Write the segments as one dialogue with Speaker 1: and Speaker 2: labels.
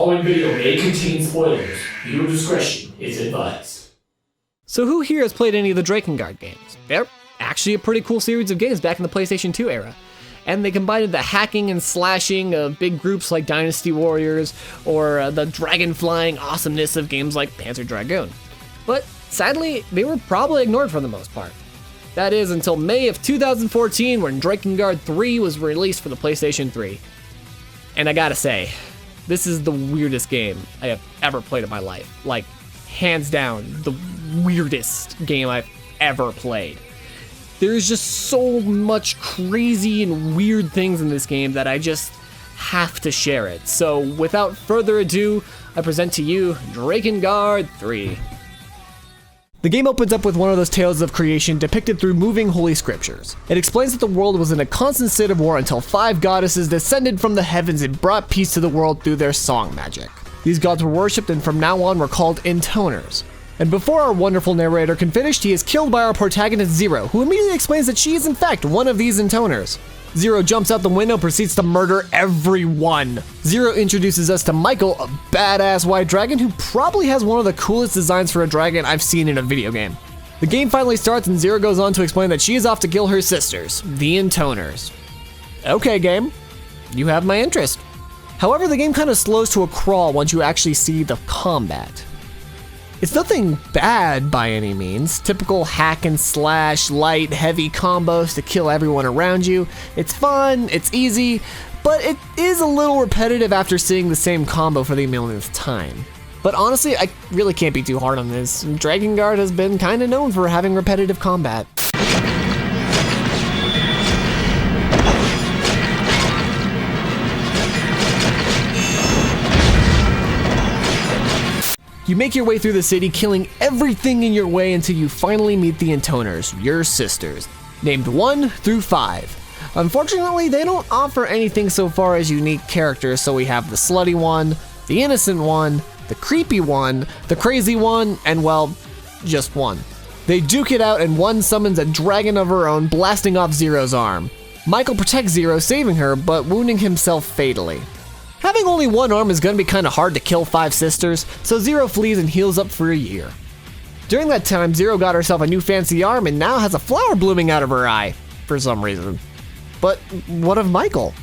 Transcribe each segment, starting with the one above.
Speaker 1: following video may contain spoilers. Viewer discretion is advised.
Speaker 2: So who here has played any of the Drakengard games? They're actually a pretty cool series of games back in the PlayStation 2 era. And they combined the hacking and slashing of big groups like Dynasty Warriors, or the dragon flying awesomeness of games like Panzer Dragoon. But sadly, they were probably ignored for the most part. That is until May of 2014 when Drakengard 3 was released for the PlayStation 3. And I gotta say, this is the weirdest game I have ever played in my life. Like, hands down, the weirdest game I've ever played. There's just so much crazy and weird things in this game that I just have to share it. So without further ado, I present to you Drakengard 3. The game opens up with one of those tales of creation depicted through moving holy scriptures. It explains that the world was in a constant state of war until 5 goddesses descended from the heavens and brought peace to the world through their song magic. These gods were worshipped and from now on were called intoners. And before our wonderful narrator can finish, he is killed by our protagonist Zero, who immediately explains that she is in fact one of these intoners. Zero jumps out the window and proceeds to murder everyone. Zero introduces us to Michael, a badass white dragon who probably has one of the coolest designs for a dragon I've seen in a video game. The game finally starts and Zero goes on to explain that she is off to kill her sisters, the intoners. Okay, game, you have my interest. However, the game kind of slows to a crawl once you actually see the combat. It's nothing bad by any means. Typical hack and slash, light, heavy combos to kill everyone around you. It's fun, it's easy, but it is a little repetitive after seeing the same combo for the millionth time. But honestly, I really can't be too hard on this. Drakengard has been kinda known for having repetitive combat. You make your way through the city, killing everything in your way until you finally meet the intoners, your sisters, named 1 through 5. Unfortunately, they don't offer anything so far as unique characters, so we have the slutty one, the innocent one, the creepy one, the crazy one, and well, just one. They duke it out and one summons a dragon of her own, blasting off Zero's arm. Michael protects Zero, saving her, but wounding himself fatally. Having only one arm is gonna be kinda hard to kill 5 sisters, so Zero flees and heals up for a year. During that time, Zero got herself a new fancy arm and now has a flower blooming out of her eye, for some reason. But what of Michael?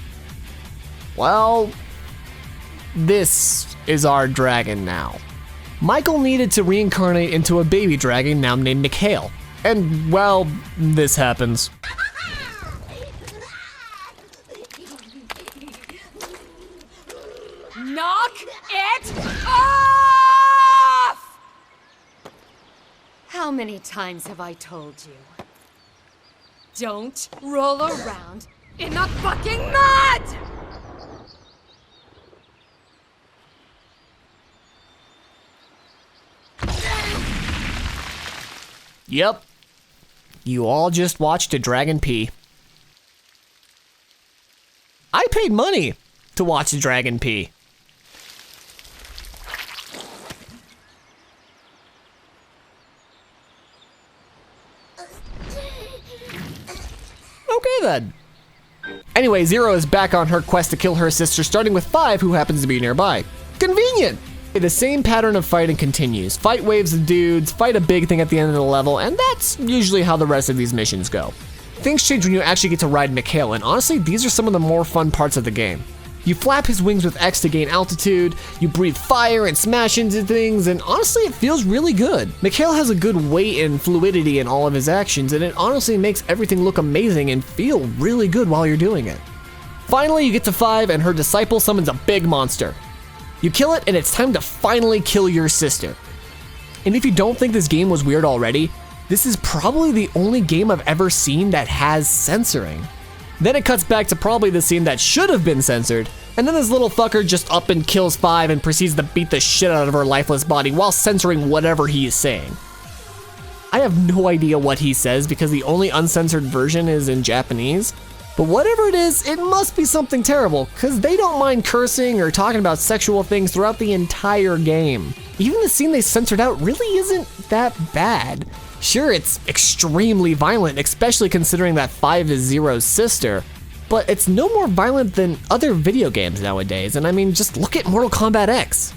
Speaker 2: Well, this is our dragon now. Michael needed to reincarnate into a baby dragon now named Mikhail. And well, this happens.
Speaker 3: Knock it off! How many times have I told you? Don't roll around in the fucking mud!
Speaker 2: Yep. You all just watched a dragon pee. I paid money to watch a dragon pee. Okay then. Anyway, Zero is back on her quest to kill her sister, starting with 5, who happens to be nearby. Convenient! The same pattern of fighting continues. Fight waves of dudes, fight a big thing at the end of the level, and that's usually how the rest of these missions go. Things change when you actually get to ride Mikhail, and honestly, these are some of the more fun parts of the game. You flap his wings with X to gain altitude, you breathe fire and smash into things, and honestly, it feels really good. Mikhail has a good weight and fluidity in all of his actions, and it honestly makes everything look amazing and feel really good while you're doing it. Finally, you get to 5, and her disciple summons a big monster. You kill it, and it's time to finally kill your sister. And if you don't think this game was weird already, this is probably the only game I've ever seen that has censoring. Then it cuts back to probably the scene that should have been censored, and then this little fucker just up and kills 5 and proceeds to beat the shit out of her lifeless body while censoring whatever he is saying. I have no idea what he says because the only uncensored version is in Japanese, but whatever it is, it must be something terrible, because they don't mind cursing or talking about sexual things throughout the entire game. Even the scene they censored out really isn't that bad. Sure, it's extremely violent, especially considering that 5 is Zero's sister, but it's no more violent than other video games nowadays, and I mean, just look at Mortal Kombat X.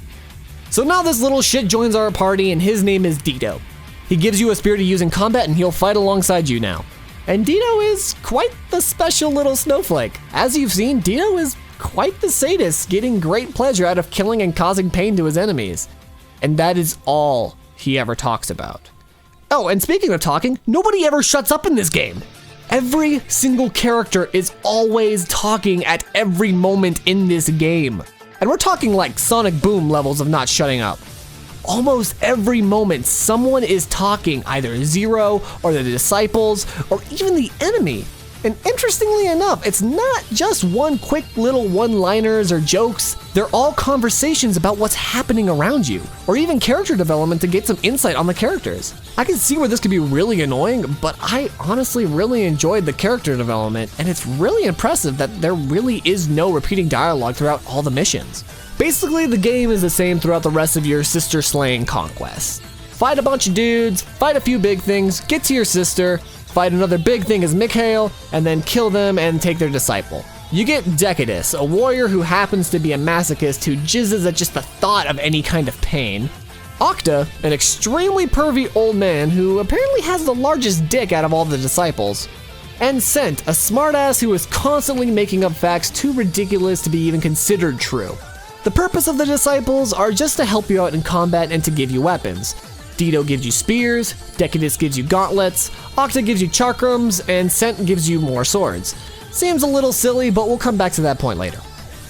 Speaker 2: So now this little shit joins our party, and his name is Dito. He gives you a spear to use in combat, and he'll fight alongside you now. And Dito is quite the special little snowflake. As you've seen, Dito is quite the sadist, getting great pleasure out of killing and causing pain to his enemies. And that is all he ever talks about. Oh, and speaking of talking, nobody ever shuts up in this game. Every single character is always talking at every moment in this game. And we're talking like Sonic Boom levels of not shutting up. Almost every moment, someone is talking, either Zero or the disciples or even the enemy. And interestingly enough, it's not just one quick little one-liners or jokes. They're all conversations about what's happening around you, or even character development to get some insight on the characters. I can see where this could be really annoying, but I honestly really enjoyed the character development, and it's really impressive that there really is no repeating dialogue throughout all the missions. Basically, the game is the same throughout the rest of your sister slaying conquests. Fight a bunch of dudes, fight a few big things, get to your sister, fight another big thing as Mikhail, and then kill them and take their disciple. You get Decadus, a warrior who happens to be a masochist who jizzes at just the thought of any kind of pain. Octa, an extremely pervy old man who apparently has the largest dick out of all the disciples. And Sent, a smartass who is constantly making up facts too ridiculous to be even considered true. The purpose of the disciples are just to help you out in combat and to give you weapons. Dito gives you spears, Decadus gives you gauntlets, Octa gives you chakrams, and Sent gives you more swords. Seems a little silly, but we'll come back to that point later.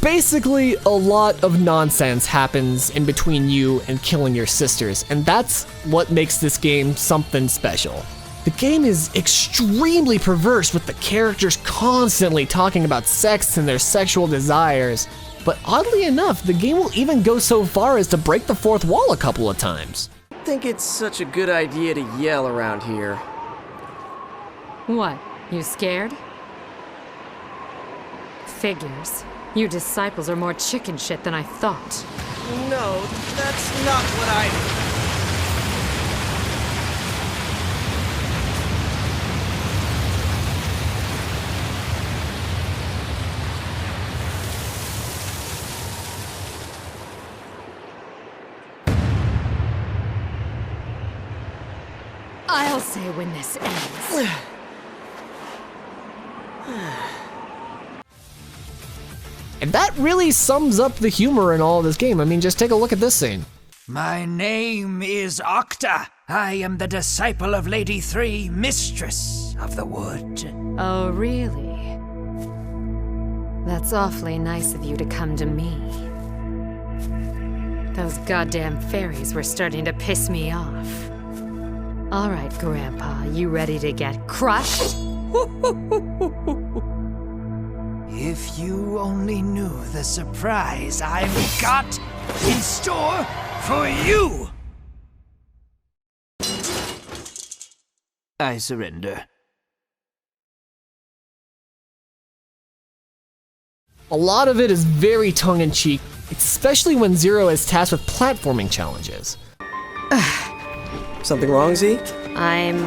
Speaker 2: Basically, a lot of nonsense happens in between you and killing your sisters, and that's what makes this game something special. The game is extremely perverse, with the characters constantly talking about sex and their sexual desires. But oddly enough, the game will even go so far as to break the fourth wall a couple of times.
Speaker 4: I think it's such a good idea to yell around here.
Speaker 3: What? You scared? Figures. You disciples are more chicken shit than I thought.
Speaker 4: No, that's not what I...
Speaker 3: I'll say when this ends.
Speaker 2: And that really sums up the humor in all of this game. I mean, just take a look at this scene.
Speaker 5: My name is Octa. I am the disciple of Lady Three, Mistress of the Wood.
Speaker 3: Oh, really? That's awfully nice of you to come to me. Those goddamn fairies were starting to piss me off. All right, Grandpa, you ready to get crushed?
Speaker 5: If you only knew the surprise I've got in store for you! I surrender.
Speaker 2: A lot of it is very tongue-in-cheek, especially when Zero is tasked with platforming challenges.
Speaker 4: Something wrong, Z?
Speaker 3: I'm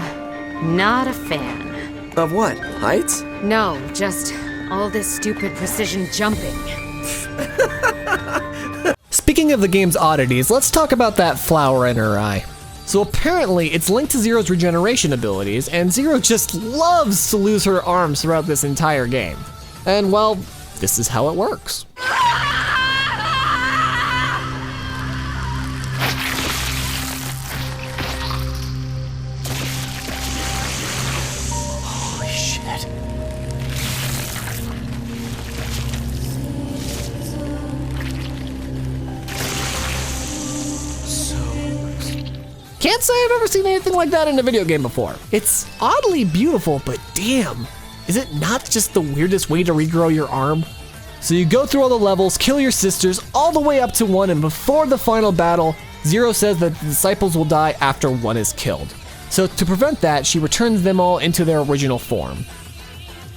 Speaker 3: not a fan.
Speaker 4: Of what? Heights?
Speaker 3: No, just all this stupid precision jumping.
Speaker 2: Speaking of the game's oddities, let's talk about that flower in her eye. So apparently it's linked to Zero's regeneration abilities, and Zero just loves to lose her arms throughout this entire game. And well, this is how it works. Holy shit. Can't say I've ever seen anything like that in a video game before. It's oddly beautiful, but damn, is it not just the weirdest way to regrow your arm? So you go through all the levels, kill your sisters, all the way up to 1, and before the final battle, Zero says that the disciples will die after 1 is killed. So to prevent that, she returns them all into their original form,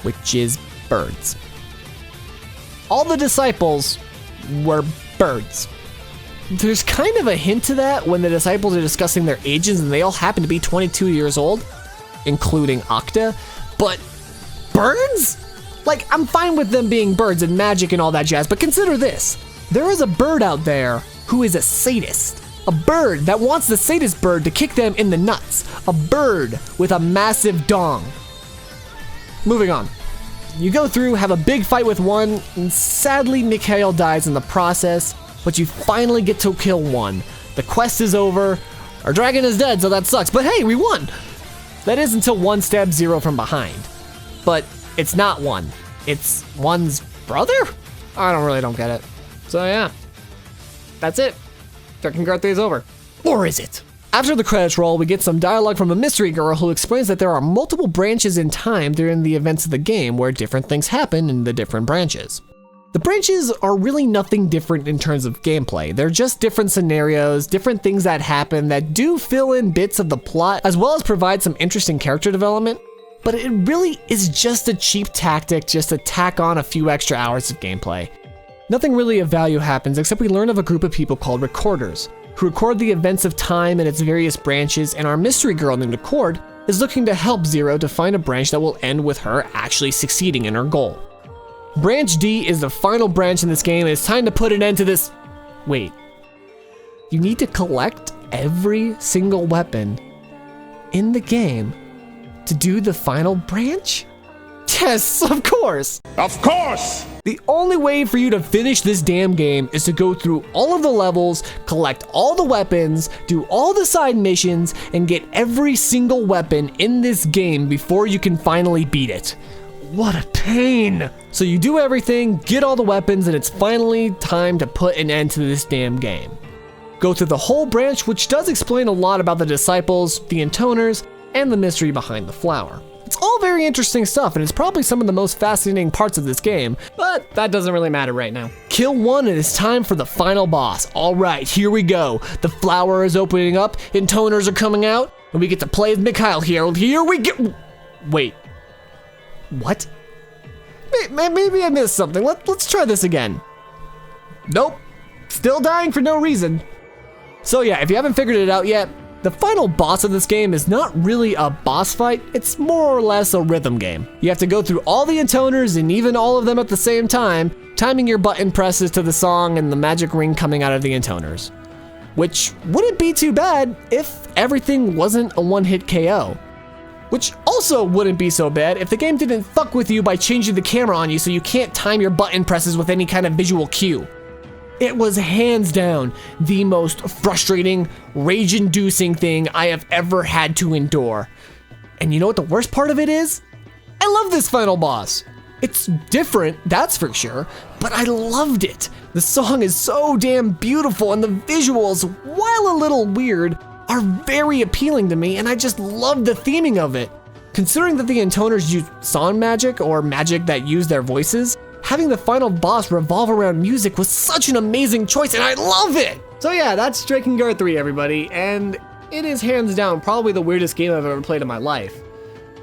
Speaker 2: which is birds. All the disciples were birds. There's kind of a hint to that when the disciples are discussing their ages and they all happen to be 22 years old, including Octa, but birds? Like, I'm fine with them being birds and magic and all that jazz, but consider this. There is a bird out there who is a sadist. A bird that wants the sadist bird to kick them in the nuts. A bird with a massive dong. Moving on. You go through, have a big fight with one, and sadly Mikhail dies in the process, but you finally get to kill one. The quest is over. Our dragon is dead, so that sucks, but hey, we won! That is until one stabs Zero from behind. But it's not one. It's one's brother? I don't get it. So yeah, that's it. Drakengard 3 is over. Or is it? After the credits roll, we get some dialogue from a mystery girl who explains that there are multiple branches in time during the events of the game where different things happen in the different branches. The branches are really nothing different in terms of gameplay. They're just different scenarios, different things that happen that do fill in bits of the plot, as well as provide some interesting character development. But it really is just a cheap tactic just to tack on a few extra hours of gameplay. Nothing really of value happens except we learn of a group of people called recorders, who record the events of time in its various branches, and our mystery girl named Accord is looking to help Zero to find a branch that will end with her actually succeeding in her goal. Branch D is the final branch in this game, and it's time to put an end to this. Wait, you need to collect every single weapon in the game to do the final branch? Yes, of course!
Speaker 6: Of course!
Speaker 2: The only way for you to finish this damn game is to go through all of the levels, collect all the weapons, do all the side missions, and get every single weapon in this game before you can finally beat it. What a pain! So you do everything, get all the weapons, and it's finally time to put an end to this damn game. Go through the whole branch, which does explain a lot about the disciples, the intoners, and the mystery behind the flower. It's all very interesting stuff, and it's probably some of the most fascinating parts of this game, but that doesn't really matter right now. Kill one, and it's time for the final boss. All right, here we go. The flower is opening up, intoners are coming out, and we get to play as Mikhail here. Here we go. Wait, what? Maybe I missed something. Let's try this again. Nope, still dying for no reason. So yeah, if you haven't figured it out yet, the final boss of this game is not really a boss fight, it's more or less a rhythm game. You have to go through all the intoners and even all of them at the same time, timing your button presses to the song and the magic ring coming out of the intoners. Which wouldn't be too bad if everything wasn't a one-hit KO. Which also wouldn't be so bad if the game didn't fuck with you by changing the camera on you so you can't time your button presses with any kind of visual cue. It was hands down the most frustrating, rage-inducing thing I have ever had to endure. And you know what the worst part of it is? I love this final boss. It's different, that's for sure, but I loved it. The song is so damn beautiful and the visuals, while a little weird, are very appealing to me, and I just love the theming of it. Considering that the intoners use sound magic or magic that use their voices, having the final boss revolve around music was such an amazing choice, and I love it! So yeah, that's Drakengard 3, everybody, and it is hands down probably the weirdest game I've ever played in my life.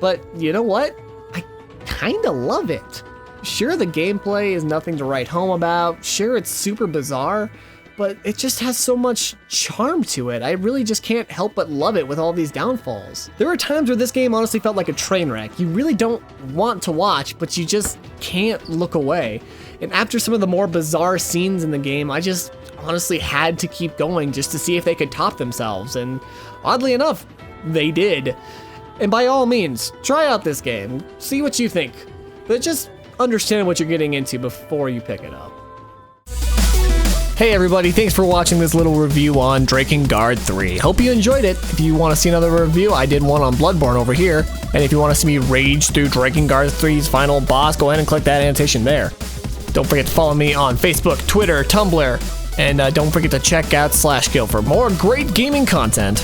Speaker 2: But you know what? I kinda love it. Sure, the gameplay is nothing to write home about, sure it's super bizarre, but it just has so much charm to it. I really just can't help but love it with all these downfalls. There were times where this game honestly felt like a train wreck. You really don't want to watch, but you just can't look away. And after some of the more bizarre scenes in the game, I just honestly had to keep going just to see if they could top themselves. And oddly enough, they did. And by all means, try out this game, see what you think, but just understand what you're getting into before you pick it up. Hey everybody, thanks for watching this little review on Drakengard 3. Hope you enjoyed it. If you want to see another review, I did one on Bloodborne over here. And if you want to see me rage through Drakengard 3's final boss, go ahead and click that annotation there. Don't forget to follow me on Facebook, Twitter, Tumblr, and don't forget to check out /Guild for more great gaming content.